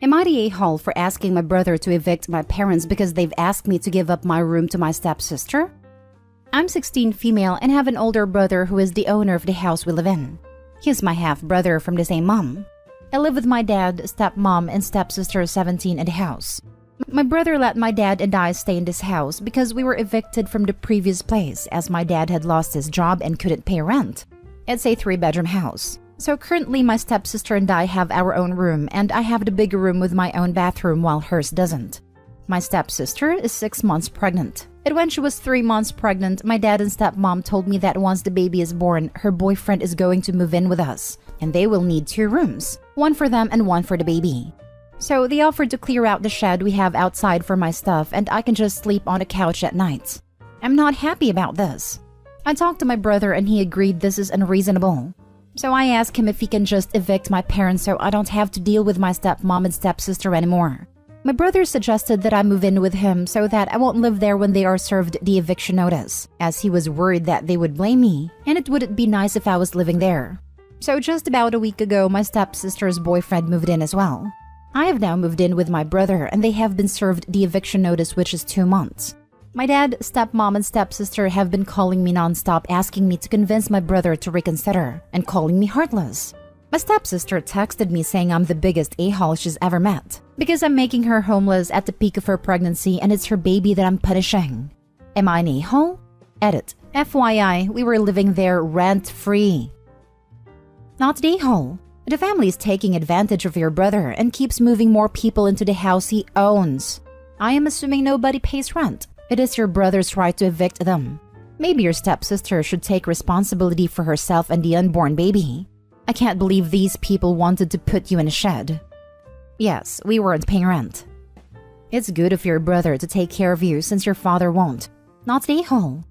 Am I the a-hole for asking my brother to evict my parents because they've asked me to give up my room to my stepsister? I'm 16 female and have an older brother who is the owner of the house we live in. He's my half-brother from the same mom. I live with my dad, stepmom, and stepsister 17 in the house. My brother let my dad and I stay in this house because we were evicted from the previous place as my dad had lost his job and couldn't pay rent. It's a 3-bedroom house. So currently my stepsister and I have our own room and I have the bigger room with my own bathroom while hers doesn't. My stepsister is 6 months pregnant. And when she was 3 months pregnant, my dad and stepmom told me that once the baby is born, her boyfriend is going to move in with us and they will need 2 rooms, one for them and one for the baby. So they offered to clear out the shed we have outside for my stuff and I can just sleep on a couch at night. I'm not happy about this. I talked to my brother and he agreed this is unreasonable. So I asked him if he can just evict my parents so I don't have to deal with my stepmom and stepsister anymore. My brother suggested that I move in with him so that I won't live there when they are served the eviction notice, as he was worried that they would blame me and it wouldn't be nice if I was living there. So just about a week ago, my stepsister's boyfriend moved in as well. I have now moved in with my brother and they have been served the eviction notice, which is 2 months. My dad, stepmom, and stepsister have been calling me nonstop asking me to convince my brother to reconsider and calling me heartless. My stepsister texted me saying I'm the biggest a-hole she's ever met because I'm making her homeless at the peak of her pregnancy and it's her baby that I'm punishing. Am I an a-hole? Edit. FYI, we were living there rent-free. Not the a-hole. The family is taking advantage of your brother and keeps moving more people into the house he owns. I am assuming nobody pays rent. It is your brother's right to evict them. Maybe your stepsister should take responsibility for herself and the unborn baby. I can't believe these people wanted to put you in a shed. Yes, we weren't paying rent. It's good of your brother to take care of you since your father won't. Not the a-hole.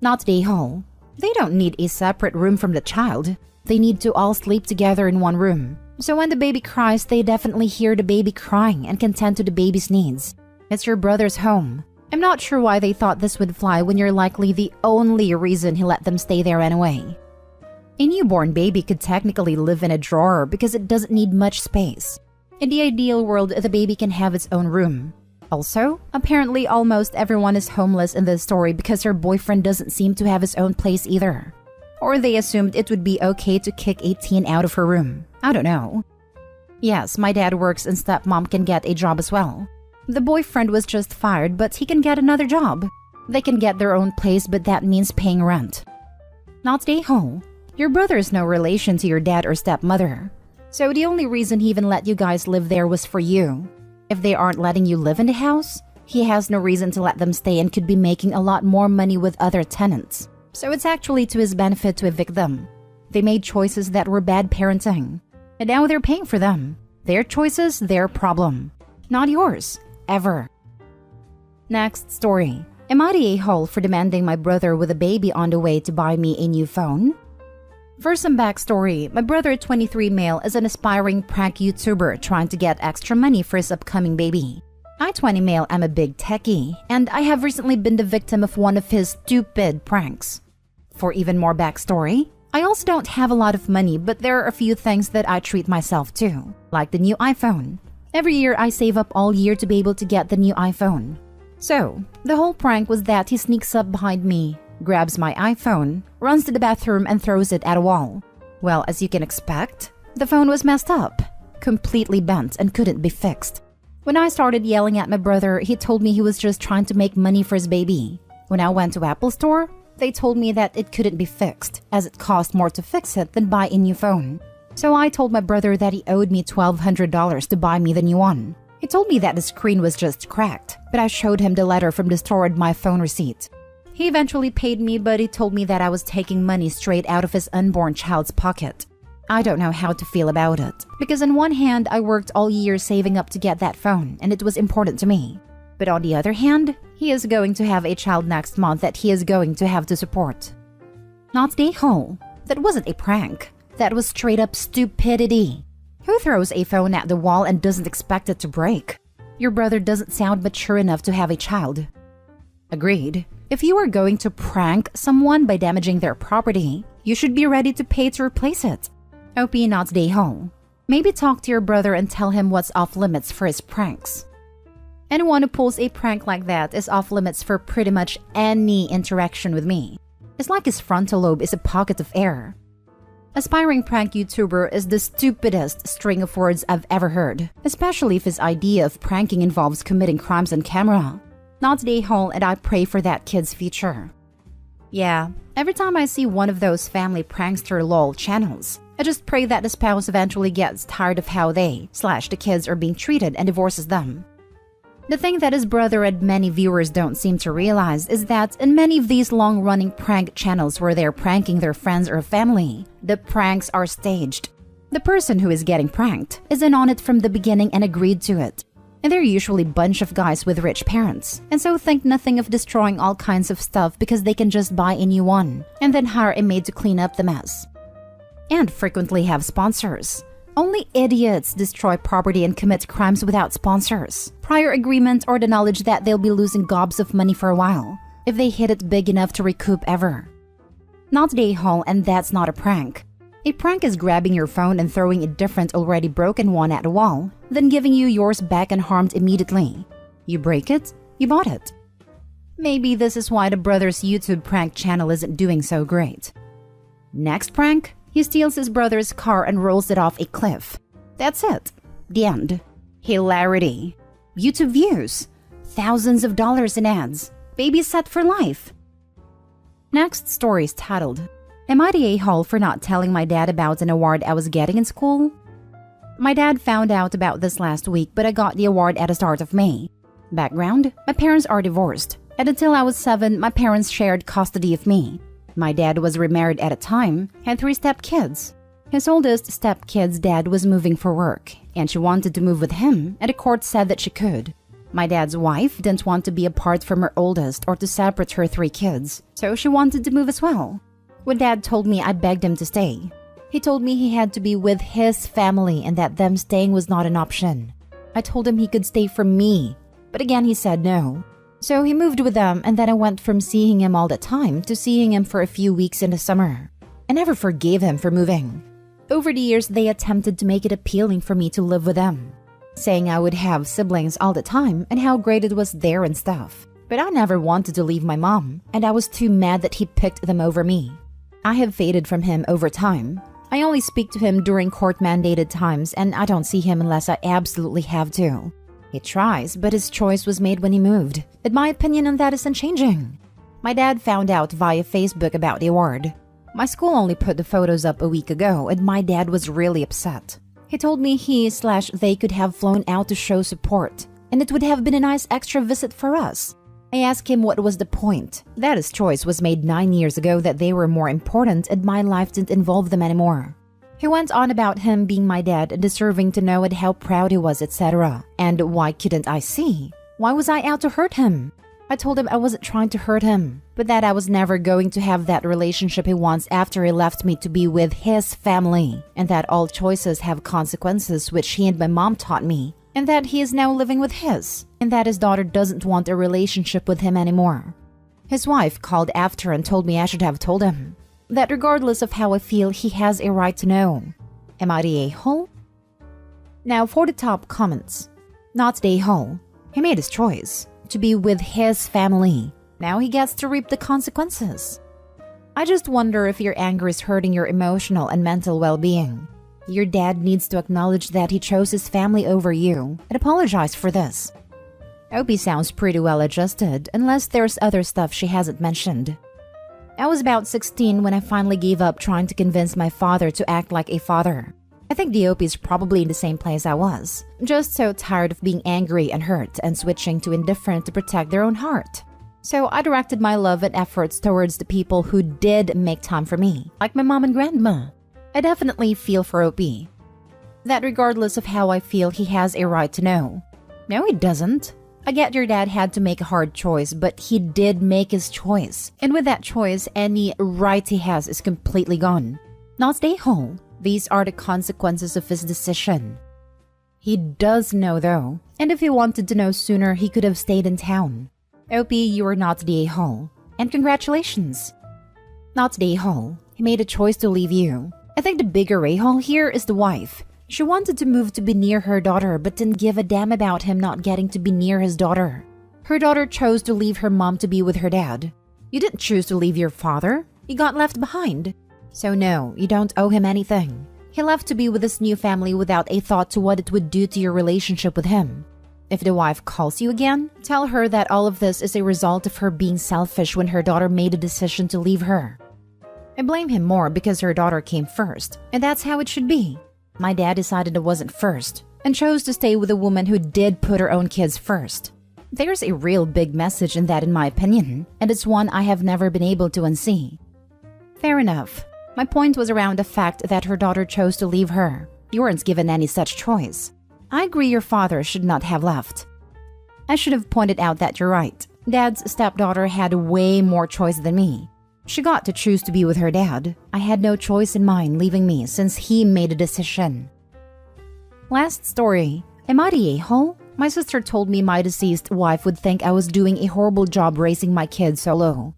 Not the a-hole. They don't need a separate room from the child. They need to all sleep together in one room. So when the baby cries, they definitely hear the baby crying and can tend to the baby's needs. It's your brother's home. I'm not sure why they thought this would fly when you're likely the only reason he let them stay there anyway. A newborn baby could technically live in a drawer because it doesn't need much space. In the ideal world, the baby can have its own room. Also, apparently almost everyone is homeless in this story because her boyfriend doesn't seem to have his own place either. Or they assumed it would be okay to kick a teen out of her room. I don't know. Yes, my dad works and stepmom can get a job as well. The boyfriend was just fired, but he can get another job. They can get their own place, but that means paying rent. Not the a-hole. Your brother is no relation to your dad or stepmother. So the only reason he even let you guys live there was for you. If they aren't letting you live in the house, he has no reason to let them stay and could be making a lot more money with other tenants. So it's actually to his benefit to evict them. They made choices that were bad parenting. And now they're paying for them. Their choices, their problem. Not yours. Ever. Next story. Am I the a-hole for demanding my brother with a baby on the way to buy me a new phone? For some backstory, my brother 23 male is an aspiring prank YouTuber trying to get extra money for his upcoming baby. I 20 male am a big techie, and I have recently been the victim of one of his stupid pranks. For even more backstory, I also don't have a lot of money, but there are a few things that I treat myself to, like the new iPhone. Every year, I save up all year to be able to get the new iPhone. So, the whole prank was that he sneaks up behind me, grabs my iPhone, runs to the bathroom and throws it at a wall. Well, as you can expect, the phone was messed up, completely bent and couldn't be fixed. When I started yelling at my brother, he told me he was just trying to make money for his baby. When I went to Apple Store, they told me that it couldn't be fixed, as it cost more to fix it than buy a new phone. So I told my brother that he owed me $1,200 to buy me the new one. He told me that the screen was just cracked, but I showed him the letter from the store and my phone receipt. He eventually paid me, but he told me that I was taking money straight out of his unborn child's pocket. I don't know how to feel about it, because on one hand, I worked all year saving up to get that phone, and it was important to me. But on the other hand, he is going to have a child next month that he is going to have to support. Not the a-hole. That wasn't a prank. That was straight up stupidity. Who throws a phone at the wall and doesn't expect it to break? Your brother doesn't sound mature enough to have a child. Agreed. If you are going to prank someone by damaging their property, you should be ready to pay to replace it. OP not the a-hole. Maybe talk to your brother and tell him what's off limits for his pranks. Anyone who pulls a prank like that is off limits for pretty much any interaction with me. It's like his frontal lobe is a pocket of air. Aspiring prank YouTuber is the stupidest string of words I've ever heard, especially if his idea of pranking involves committing crimes on camera. Not today, Hall, and I pray for that kid's future. Yeah, every time I see one of those family prankster lol channels, I just pray that the spouse eventually gets tired of how the kids are being treated and divorces them. The thing that his brother and many viewers don't seem to realize is that in many of these long-running prank channels where they're pranking their friends or family, the pranks are staged. The person who is getting pranked is in on it from the beginning and agreed to it. And they're usually a bunch of guys with rich parents, and so think nothing of destroying all kinds of stuff because they can just buy a new one, and then hire a maid to clean up the mess. And frequently have sponsors. Only idiots destroy property and commit crimes without sponsors, prior agreement, or the knowledge that they'll be losing gobs of money for a while, if they hit it big enough to recoup ever. Not today, Hall, and that's not a prank. A prank is grabbing your phone and throwing a different already broken one at the wall, then giving you yours back unharmed immediately. You break it, you bought it. Maybe this is why the brother's YouTube prank channel isn't doing so great. Next prank? He steals his brother's car and rolls it off a cliff. That's it. The end. Hilarity. YouTube views. Thousands of dollars in ads. Baby set for life. Next story is titled, Am I the a-hole for not telling my dad about an award I was getting in school? My dad found out about this last week, but I got the award at the start of May. Background, my parents are divorced, and until I was 7, my parents shared custody of me. My dad was remarried at a time, had 3 stepkids. His oldest stepkid's dad was moving for work, and she wanted to move with him, and the court said that she could. My dad's wife didn't want to be apart from her oldest or to separate her 3 kids, so she wanted to move as well. When Dad told me, I begged him to stay. He told me he had to be with his family and that them staying was not an option. I told him he could stay for me, but again he said no. So he moved with them, and then I went from seeing him all the time to seeing him for a few weeks in the summer. I never forgave him for moving. Over the years, they attempted to make it appealing for me to live with them, saying I would have siblings all the time and how great it was there and stuff. But I never wanted to leave my mom, and I was too mad that he picked them over me. I have faded from him over time. I only speak to him during court-mandated times, and I don't see him unless I absolutely have to. He tries, but his choice was made when he moved, and my opinion on that isn't changing. My dad found out via Facebook about the award. My school only put the photos up a week ago, and my dad was really upset. He told me they could have flown out to show support, and it would have been a nice extra visit for us. I asked him what was the point, that his choice was made 9 years ago, that they were more important and my life didn't involve them anymore. He went on about him being my dad and deserving to know and how proud he was, etc. And why couldn't I see? Why was I out to hurt him? I told him I wasn't trying to hurt him, but that I was never going to have that relationship he wants after he left me to be with his family, and that all choices have consequences, which he and my mom taught me, and that he is now living with his, and that his daughter doesn't want a relationship with him anymore. His wife called after and told me I should have told him that regardless of how I feel, he has a right to know. Am I the a-hole? Now for the top comments. Not the a-hole. He made his choice to be with his family. Now he gets to reap the consequences. I just wonder if your anger is hurting your emotional and mental well-being. Your dad needs to acknowledge that he chose his family over you and apologize for this. Opie sounds pretty well adjusted, unless there's other stuff she hasn't mentioned. I was about 16 when I finally gave up trying to convince my father to act like a father. I think the Opie is probably in the same place I was, just so tired of being angry and hurt and switching to indifferent to protect their own heart. So I directed my love and efforts towards the people who did make time for me, like my mom and grandma. I definitely feel for Opie. That regardless of how I feel, he has a right to know. No, he doesn't. I get your dad had to make a hard choice, but he did make his choice. And with that choice, any right he has is completely gone. Not stay home. These are the consequences of his decision. He does know though, and if he wanted to know sooner, he could have stayed in town. Opie, you are not the a-hole. And congratulations. Not the a-hole. He made a choice to leave you. I think the bigger a-hole here is the wife. She wanted to move to be near her daughter but didn't give a damn about him not getting to be near his daughter. Her daughter chose to leave her mom to be with her dad. You didn't choose to leave your father. You got left behind. So no, you don't owe him anything. He left to be with his new family without a thought to what it would do to your relationship with him. If the wife calls you again, tell her that all of this is a result of her being selfish when her daughter made a decision to leave her. I blame him more because her daughter came first, and that's how it should be. My dad decided it wasn't first, and chose to stay with a woman who did put her own kids first. There's a real big message in that in my opinion, and it's one I have never been able to unsee. Fair enough. My point was around the fact that her daughter chose to leave her. You weren't given any such choice. I agree your father should not have left. I should have pointed out that you're right. Dad's stepdaughter had way more choice than me. She got to choose to be with her dad. I had no choice in mine leaving me since he made a decision. Last story. Am I the a-hole? My sister told me my deceased wife would think I was doing a horrible job raising my kids solo.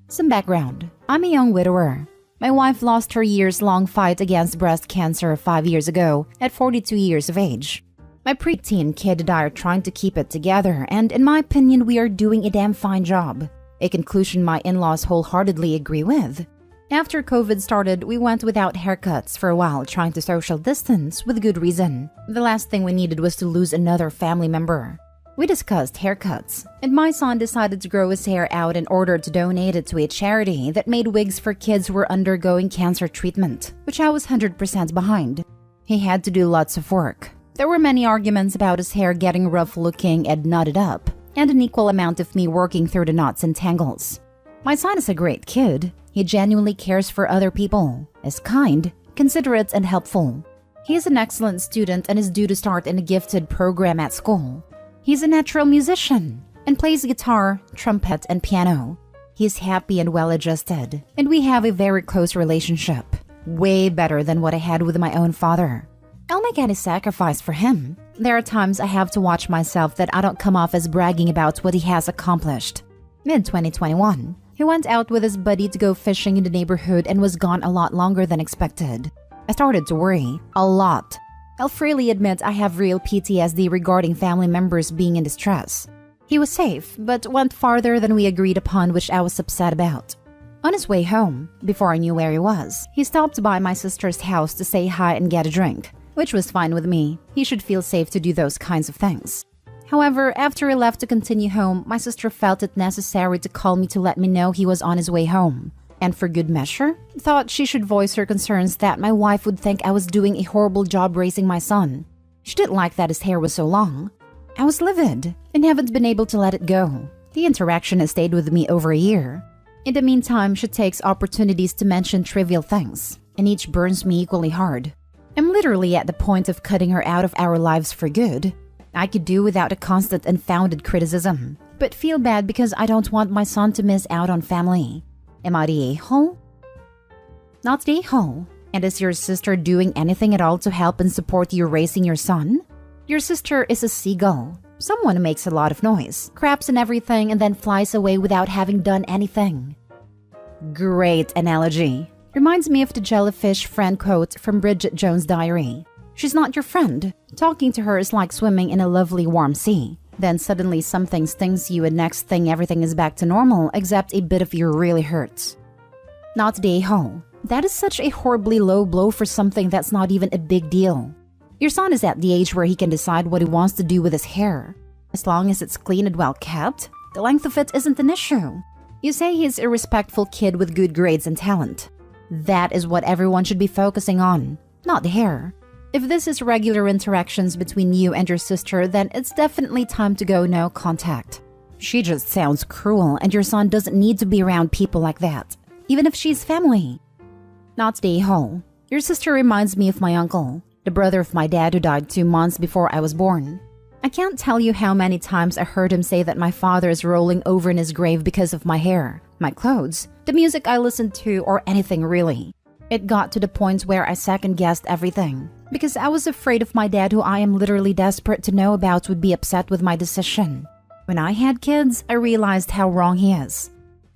Some background. I'm a young widower. My wife lost her years-long fight against breast cancer 5 years ago at 42 years of age. My preteen kid and I are trying to keep it together, and in my opinion, we are doing a damn fine job. A conclusion my in-laws wholeheartedly agree with. After COVID started, we went without haircuts for a while trying to social distance with good reason. The last thing we needed was to lose another family member. We discussed haircuts, and my son decided to grow his hair out in order to donate it to a charity that made wigs for kids who were undergoing cancer treatment, which I was 100% behind. He had to do lots of work. There were many arguments about his hair getting rough looking and knotted up, and an equal amount of me working through the knots and tangles. My son is a great kid. He genuinely cares for other people, is kind, considerate, and helpful. He is an excellent student and is due to start in a gifted program at school. He's a natural musician and plays guitar, trumpet, and piano. He's happy and well-adjusted, and we have a very close relationship. Way better than what I had with my own father. I'll make any sacrifice for him. There are times I have to watch myself that I don't come off as bragging about what he has accomplished. Mid-2021, he went out with his buddy to go fishing in the neighborhood and was gone a lot longer than expected. I started to worry. A lot. I'll freely admit I have real PTSD regarding family members being in distress. He was safe, but went farther than we agreed upon, which I was upset about. On his way home, before I knew where he was, he stopped by my sister's house to say hi and get a drink, which was fine with me. He should feel safe to do those kinds of things. However, after he left to continue home, my sister felt it necessary to call me to let me know he was on his way home. And for good measure, thought she should voice her concerns that my wife would think I was doing a horrible job raising my son. She didn't like that his hair was so long. I was livid and haven't been able to let it go. The interaction has stayed with me over a year. In the meantime, she takes opportunities to mention trivial things, and each burns me equally hard. I'm literally at the point of cutting her out of our lives for good. I could do without a constant unfounded criticism, but feel bad because I don't want my son to miss out on family. Am I the a-hole? Not the a-hole. And is your sister doing anything at all to help and support you raising your son? Your sister is a seagull. Someone who makes a lot of noise, craps and everything, and then flies away without having done anything. Great analogy. Reminds me of the jellyfish friend quote from Bridget Jones' diary. She's not your friend. Talking to her is like swimming in a lovely warm sea. Then suddenly something stings you and next thing everything is back to normal except a bit of you really hurts. Not the a-hole. That is such a horribly low blow for something that's not even a big deal. Your son is at the age where he can decide what he wants to do with his hair. As long as it's clean and well kept, the length of it isn't an issue. You say he's a respectful kid with good grades and talent. That is what everyone should be focusing on, not the hair. If this is regular interactions between you and your sister, then it's definitely time to go no contact. She just sounds cruel, and your son doesn't need to be around people like that, even if she's family. Not the a-hole. Your sister reminds me of my uncle, the brother of my dad who died 2 months before I was born. I can't tell you how many times I heard him say that my father is rolling over in his grave because of my hair, my clothes, the music I listened to, or anything really. It got to the point where I second-guessed everything, because I was afraid of my dad, who I am literally desperate to know about, would be upset with my decision. When I had kids, I realized how wrong he is.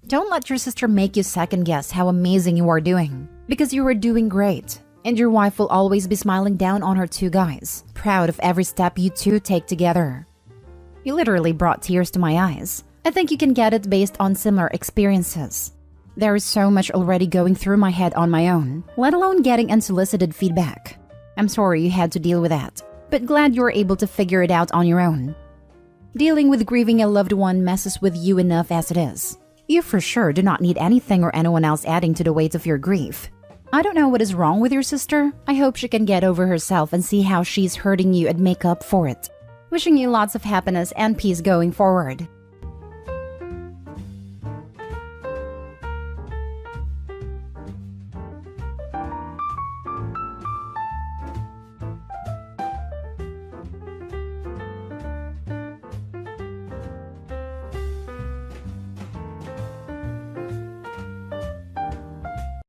Don't let your sister make you second-guess how amazing you are doing, because you are doing great. And your wife will always be smiling down on her two guys, proud of every step you two take together. You literally brought tears to my eyes. I think you can get it based on similar experiences. There is so much already going through my head on my own, let alone getting unsolicited feedback. I'm sorry you had to deal with that, but glad you were able to figure it out on your own. Dealing with grieving a loved one messes with you enough as it is. You for sure do not need anything or anyone else adding to the weight of your grief. I don't know what is wrong with your sister. I hope she can get over herself and see how she's hurting you and make up for it. Wishing you lots of happiness and peace going forward.